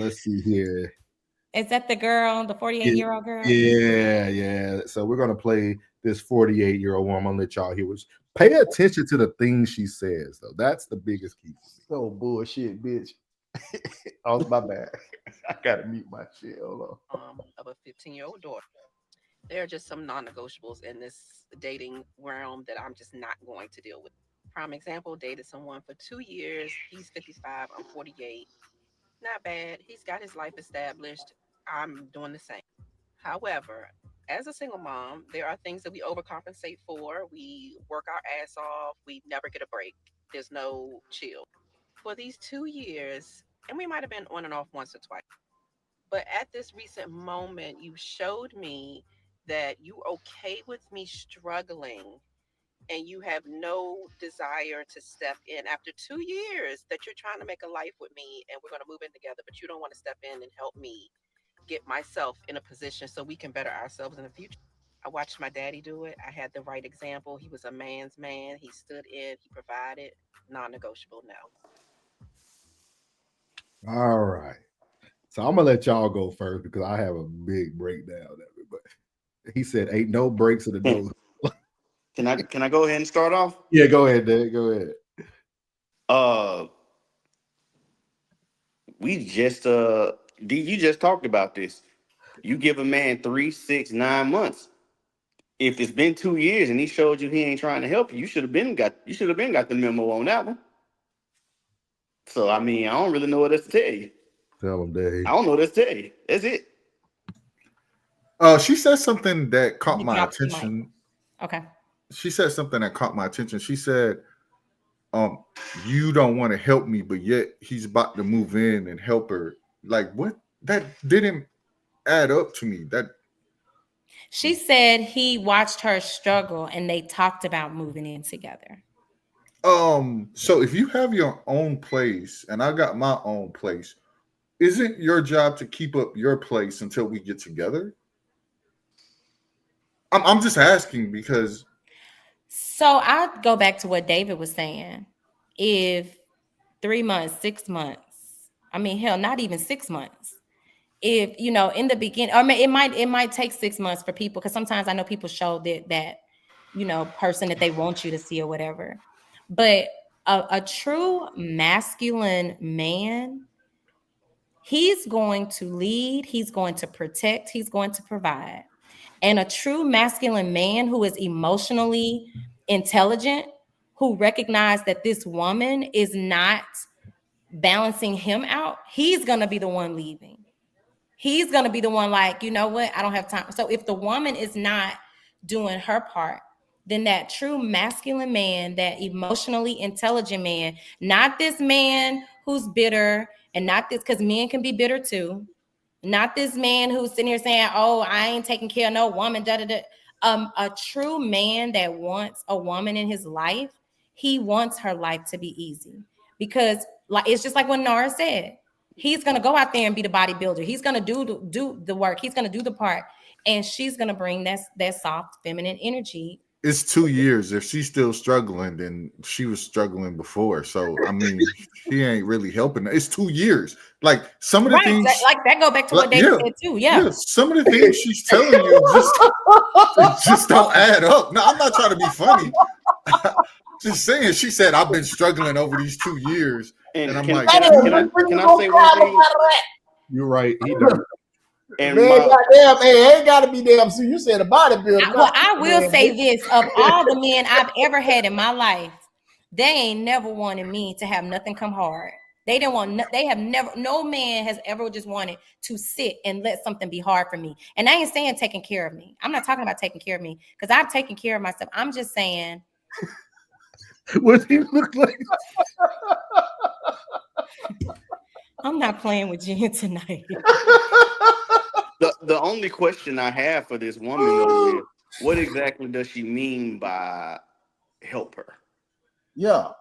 Let's see here. Is that the girl, the 48-year-old girl? Yeah. So we're gonna play this 48-year-old woman. I'm gonna let y'all hear what. Pay attention to the things she says, though. That's the biggest key. So bullshit, bitch. Oh, my bad. I gotta mute my shit. Hold on. Of a 15-year-old daughter. There are just some non-negotiables in this dating realm that I'm just not going to deal with. Prime example, dated someone for 2 years. He's 55, I'm 48. Not bad. He's got his life established. I'm doing the same. However, as a single mom, there are things that we overcompensate for. We work our ass off. We never get a break. There's no chill. For these 2 years, and we might have been on and off once or twice, but at this recent moment, you showed me that you okay with me struggling and you have no desire to step in after 2 years that you're trying to make a life with me and we're going to move in together, but you don't want to step in and help me get myself in a position so we can better ourselves in the future. I watched my daddy do it. I had the right example. He was a man's man. He stood in, he provided, non-negotiable now. All right. So I'm gonna let y'all go first because I have a big breakdown of it. But he said, "Ain't no breaks in the door." Can I go ahead and start off? Yeah, go ahead, Dad. Go ahead. We just D, you just talked about this. You give a man 3, 6, 9 months. If it's been 2 years and he showed you he ain't trying to help you, you should have been got the memo on that one. So I mean, I don't really know what else to tell you. Tell him, Dave. I don't know what else to tell you. That's it. She said something that caught my attention. Okay. She said something that caught my attention. She said, you don't want to help me, but yet he's about to move in and help her. Like, what? That didn't add up to me. That she said he watched her struggle and they talked about moving in together. So if you have your own place and I got my own place, isn't your job to keep up your place until we get together? I'm just asking because. So I'd go back to what David was saying. If 3 months, 6 months, I mean, hell, not even 6 months. If, you know, in the beginning, I mean, it might take 6 months for people, because sometimes I know people show that, you know, person that they want you to see or whatever. But a true masculine man, he's going to lead, he's going to protect, he's going to provide. And a true masculine man who is emotionally intelligent, who recognizes that this woman is not balancing him out, he's going to be the one leaving. He's going to be the one like, you know what, I don't have time. So if the woman is not doing her part, then that true masculine man, that emotionally intelligent man, not this man who's bitter, and not this, because men can be bitter too. Not this man who's sitting here saying, oh, I ain't taking care of no woman, da, da, da. A true man that wants a woman in his life, he wants her life to be easy. Because like it's just like what Nara said, he's going to go out there and be the bodybuilder. He's going to do the work. He's going to do the part. And she's going to bring that soft feminine energy. It's 2 years. If she's still struggling, then she was struggling before. So, I mean, she ain't really helping. It's 2 years. Like some of the things, that go back to what David said too. Yeah. Some of the things she's telling you just don't add up. No, I'm not trying to be funny. Just saying. She said, I've been struggling over these 2 years. And I'm like, can I say one thing? You're right. He does. And man, goddamn, hey, ain't gotta be damn. So you said a bodybuilder. Well, I will say this: of all the men I've ever had in my life, they ain't never wanted me to have nothing come hard. They didn't want. They have never. No man has ever just wanted to sit and let something be hard for me. And I ain't saying taking care of me. I'm not talking about taking care of me because I've taken care of myself. I'm just saying. What do you look like? I'm not playing with Jen tonight. The only question I have for this woman though is, what exactly does she mean by help her? Yeah.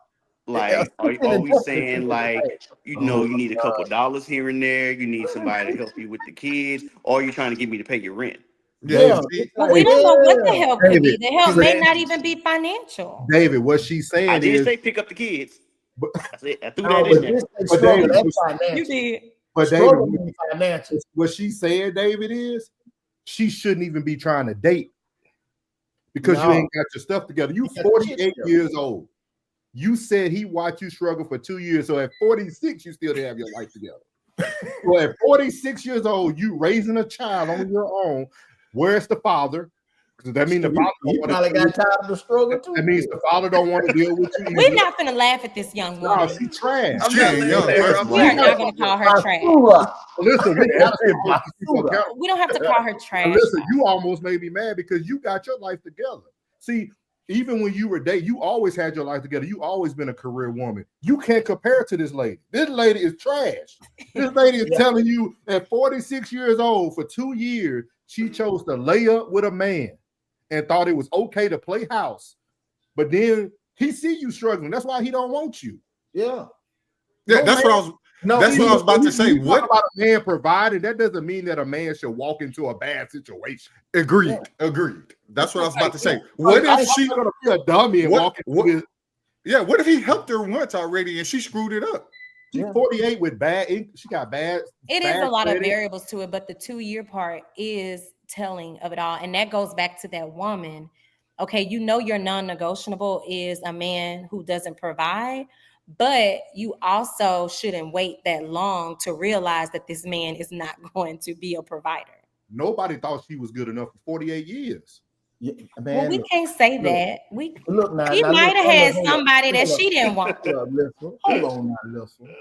Like, are we saying like, you know, you need a couple dollars here and there, you need somebody to help you with the kids, or you're trying to get me to pay your rent? Yeah. But we don't know what the help could be. The help may not even be financial. David, what she's saying I did is, say pick up the kids. I threw that in there. But David, You did. But Struggle David, means financial. what she said, David, is she shouldn't even be trying to date because you No. ain't got your stuff together. You You got your shit 48 together. years old. You said he watched you struggle for 2 years. So at 46, you still didn't have your life together. So at 46 years old, you raising a child on your own. Where's the father? Because that means the father You don't probably want got tired of the struggle too. That means the father don't want to deal with you. We're not gonna laugh at this young No, woman. she trash. She ain't young, first of We are all. not gonna call her trash. Listen, we gotta hold people accountable. We don't have to call her trash. Listen, you almost made me mad because you got your life together. See, even when you were dating, you always had your life together. You always been a career woman. You can't compare to this lady. This lady is trash. This lady is telling you at 46 years old, for 2 years, she chose to lay up with a man and thought it was okay to play house. But then he see you struggling. That's why he don't want you. Yeah. Yeah, that's what I was. That's what I was about to say. What What? about a man providing? That doesn't mean that a man should walk into a bad situation. Agreed. Agreed. That's what I was about to say. What I'm if she? not gonna be a dummy and walk into this? Yeah. What if he helped her once already and she screwed it up? She's 48 with bad. She got bad. It is bad a lot of credit. variables to it, but the 2-year part is telling of it all. And that goes back to that woman. Okay, you know your non-negotiable is a man who doesn't provide, but you also shouldn't wait that long to realize that this man is not going to be a provider. Nobody thought she was good enough for 48 years. Yeah, man, Well, we look, can't say look, that. We look now. he now, might have look, had hold up, somebody that hold up, she didn't want. hold up, listen. Hold on now, listen.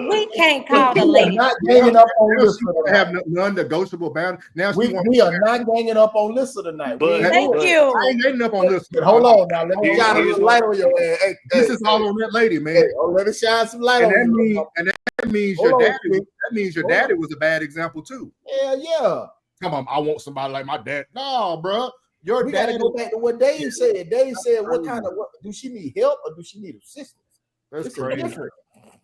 We can't call the We are lady. not ganging up on Now she Lissa want to tonight. have non-negotiable boundaries. Now she We wants. are not ganging up on Lissa tonight. But- We ain't Thank doing it. you. I ain't getting up on this. But hold on now. Let me Here's- shine a here's little light on your ass. Hey, This hey, is all on that lady, man. hey, oh, let me shine some light And on that you. means, that means Hold your on, daddy. Steve. That means your Hold daddy on. was a bad example too. Yeah. Come on, I want somebody like my dad. No, bro, your We got to daddy. go back to what Dave said. Dave said, what do she need help or do she need assistance? That's It's a crazy. difference.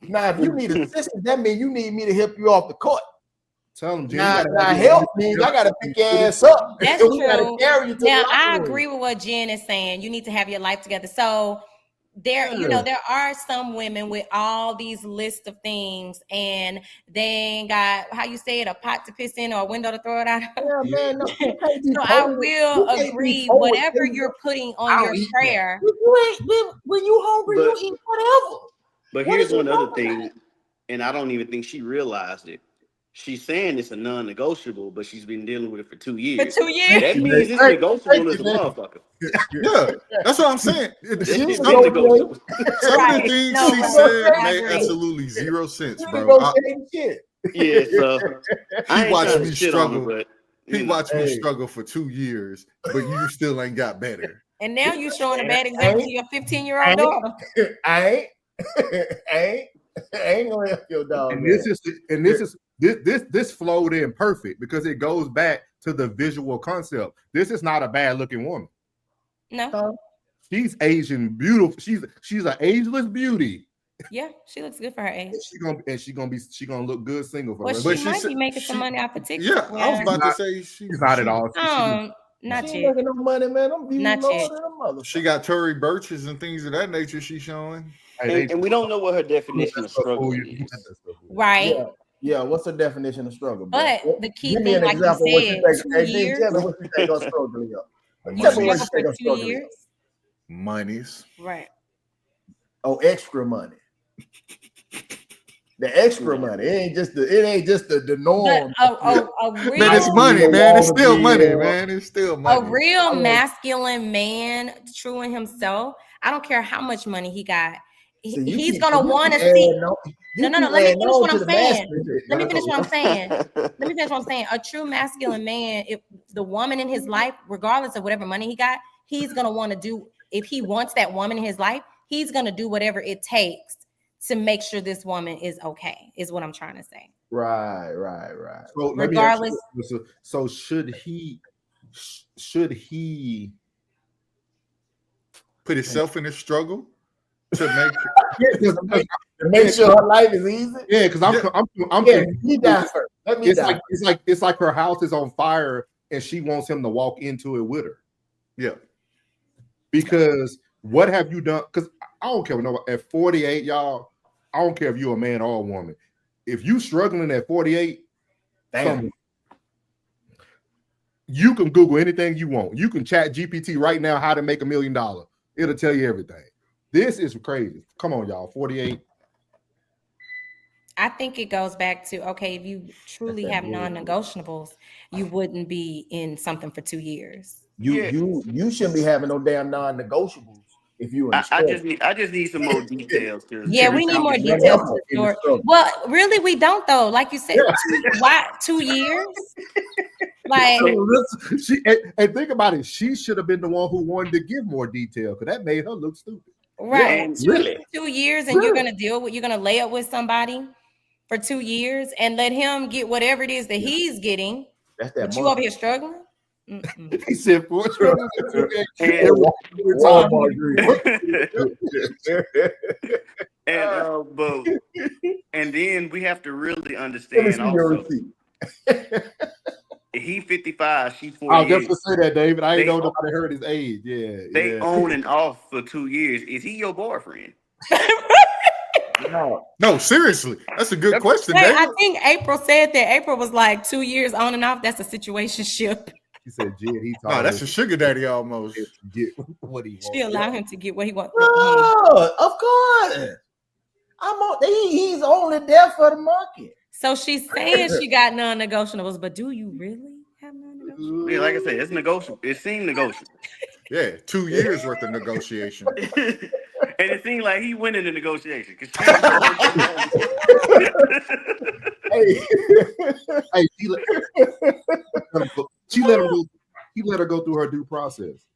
Now, if you need assistance, that means you need me to help you off the court. Tell him, Jim. Now help means I got to pick your ass up. That's And we gotta true. carry you to Now the locker I room. agree with what Jen is saying. You need to have your life together. So there, you know, there are some women with all these lists of things, and they ain't got, how you say it, a pot to piss in or a window to throw it out. Yeah, man, no, you can't be So I forward. will You can't be agree, forward whatever thinking, you're putting on I'll your eat prayer. You ain't when you hungry, But- you eat whatever. But What here's is you one other talking thing, and I don't even think she realized it. She's saying it's a non-negotiable, but she's been dealing with it for 2 For years. 2 years. That means it's Thank negotiable as a you, man. motherfucker. Yeah, that's what I'm saying. That She shit's was been okay. negotiable. Some of Right. the things No, she but said I made agree. absolutely zero sense, You bro. negotiating shit. Yeah, so I ain't watched trying me to shit on her, struggle. but He you know. watched me Hey. struggle for 2 years, but you still ain't got better. And now you're showing a bad example to your 15-year-old daughter. I ain't gonna help your dog. And man. this flowed in perfect because it goes back to the visual concept. This is not a bad looking woman. No. She's Asian beautiful. She's an ageless beauty. Yeah, she looks good for her age. She gonna look good single for Well, her. she But she might said- be making some she- money off of TikTok. Yeah, I was about to not- say She's not at all. Not She ain't yet. making no money, man. I'm viewing Not lower yet. than a mother. She got Tory Burches and things of that nature she's showing. And we don't know what her definition of struggling is. Right. Yeah. What's the definition of struggle? Bro? But the key Give me thing, an like you example. What you said, think? 2 Hey, Dean, years. tell me what you think of struggling. You Tell me what struggle you think for of 2 struggling. years. Monies. Right. Oh, extra money. The extra money. It ain't just the norm. But a real, Man, it's money, man. It's still money, man. It's still a money. real masculine man, true in himself. I don't care how much money he got. He's gonna want to see. No. Let me finish what I'm saying. Let me finish what I'm saying. Let me finish what I'm saying. A true masculine man, if the woman in his life, regardless of whatever money he got, he's gonna want to do. If he wants that woman in his life, he's gonna do whatever it takes to make sure this woman is okay. Is what I'm trying to say. Right. So let me ask you, Regardless. so should he Put himself in a struggle to make. To make sure her life is easy. Yeah, because I'm Yeah, he died first. Let me die. it's like her house is on fire and she wants him to walk into it with her. Yeah. Because what have you done? Because I don't care. No, at 48, y'all, I don't care if you're a man or a woman. if you struggling at 48, Damn. you can Google anything you want. You can chat GPT right now how to make $1 million. It'll tell you everything. This is crazy. Come on, y'all. 48. I think it goes back to, okay, if you truly have non-negotiables, you wouldn't be in something for 2 years. You shouldn't be having no damn non-negotiables if you. I just need some more details. Yeah, we need more details. Well, really, we don't though. Like you said, why 2 years? Like, and think about it. She should have been the one who wanted to give more detail because that made her look stupid. Right. Really? 2 years, and you're gonna lay up with somebody for 2 years and let him get whatever it is that he's getting. That's that. But you over here struggling. He said, "For and then we have to really understand also. He 55, she 48. I was just gonna say that, David. I ain't know nobody heard his age. Yeah, they on and off for 2 years. Is he your boyfriend? No, seriously, that's a good question. Wait, I think April said that. April was like 2 years on and off. That's a situationship. He said, "Jed, that's a sugar daddy almost." Get what he wants. She allowed him to get what he wants. Of course. He's only there for the market. So she's saying she got non-negotiables, but do you really have non-negotiables? Yeah, like I said, it's negotiable. It seemed negotiable. Yeah, 2 years worth of negotiation. And it seemed like he went into negotiation. Hey, she let her go through her due process.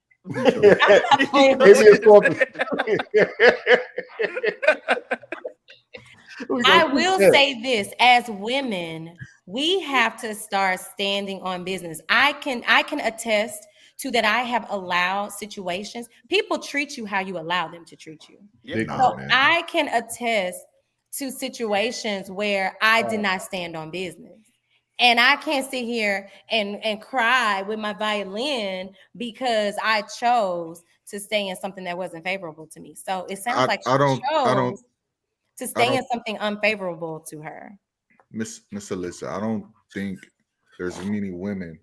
I will say this: as women, we have to start standing on business. I can attest to that. I have allowed situations. People treat you how you allow them to treat you. So I can attest to situations where I did not stand on business. And I can't sit here and cry with my violin because I chose to stay in something that wasn't favorable to me. So it sounds like she chose to stay in something unfavorable to her. Miss Alyssa, I don't think there's many women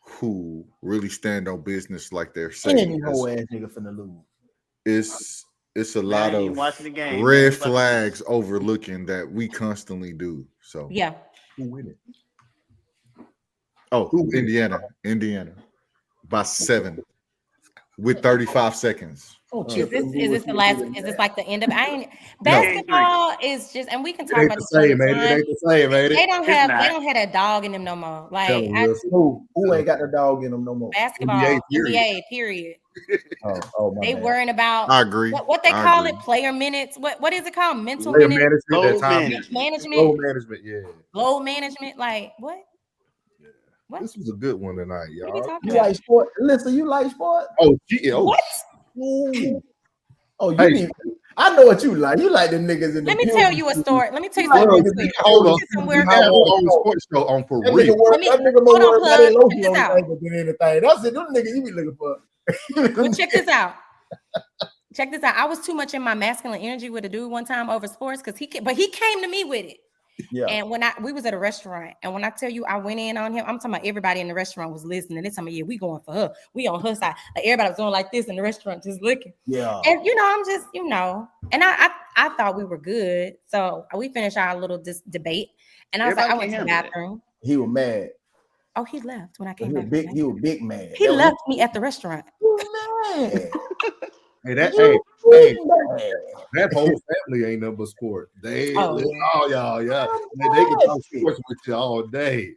who really stand on business like they're saying. Any whole ass nigga finna lose. It's a lot of red flags overlooking that we constantly do. So yeah. Who win it? Oh, Indiana by 7 with 35 seconds. Is this the last? Is this like the end of it? Basketball is just, and we can talk about the same, man. It ain't the same, man. They don't have that dog in them no more. Like who ain't got the dog in them no more? Basketball, NBA, period. They worrying about. I agree. What they call it? Player minutes. What is it called? Mental minutes. Load management. Yeah. Load management. Like what? What? This was a good one tonight, y'all. You like sport? Listen, you like sport? Oh, what? Ooh. Oh, I know what you like. You like the niggas in the. Let me tell you a story. Let me tell you something. Hold on. On the sports show on for real. That nigga more worried about their lotion on than anything. That's it. Them niggas you be looking for. Well, check this out. Check this out. I was too much in my masculine energy with a dude one time over sports because he came to me with it. Yeah. And when we was at a restaurant, and when I tell you I went in on him, I'm talking about everybody in the restaurant was listening. They talking about, we going for her. We on her side. Like everybody was doing like this in the restaurant, just looking. Yeah. And I'm just, and I thought we were good. So we finished our little debate, and I was like, I went to the bathroom. He was mad. Oh, he left when I came back. He was big mad. He left me at the restaurant. Mad. That whole family ain't nothing but sport. They can talk sports with you all day.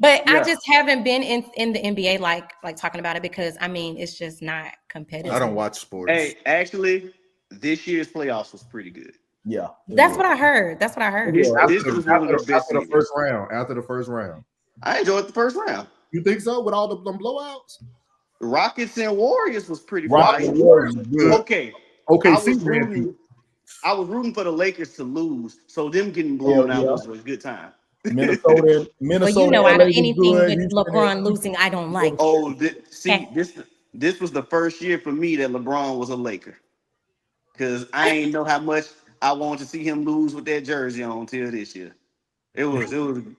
But I just haven't been in the NBA like talking about it because it's just not competitive. I don't watch sports. Hey, actually, this year's playoffs was pretty good. Yeah, that's what I heard. After the first round. I enjoyed the first round. You think so? With all them blowouts? Rockets and Warriors was pretty fire. Okay. I was rooting for the Lakers to lose, so them getting blown out was a good time. Minnesota. Well, out of anything with LeBron losing, I don't like. Oh, this was the first year for me that LeBron was a Laker, because I ain't know how much I wanted to see him lose with that jersey on till this year. It was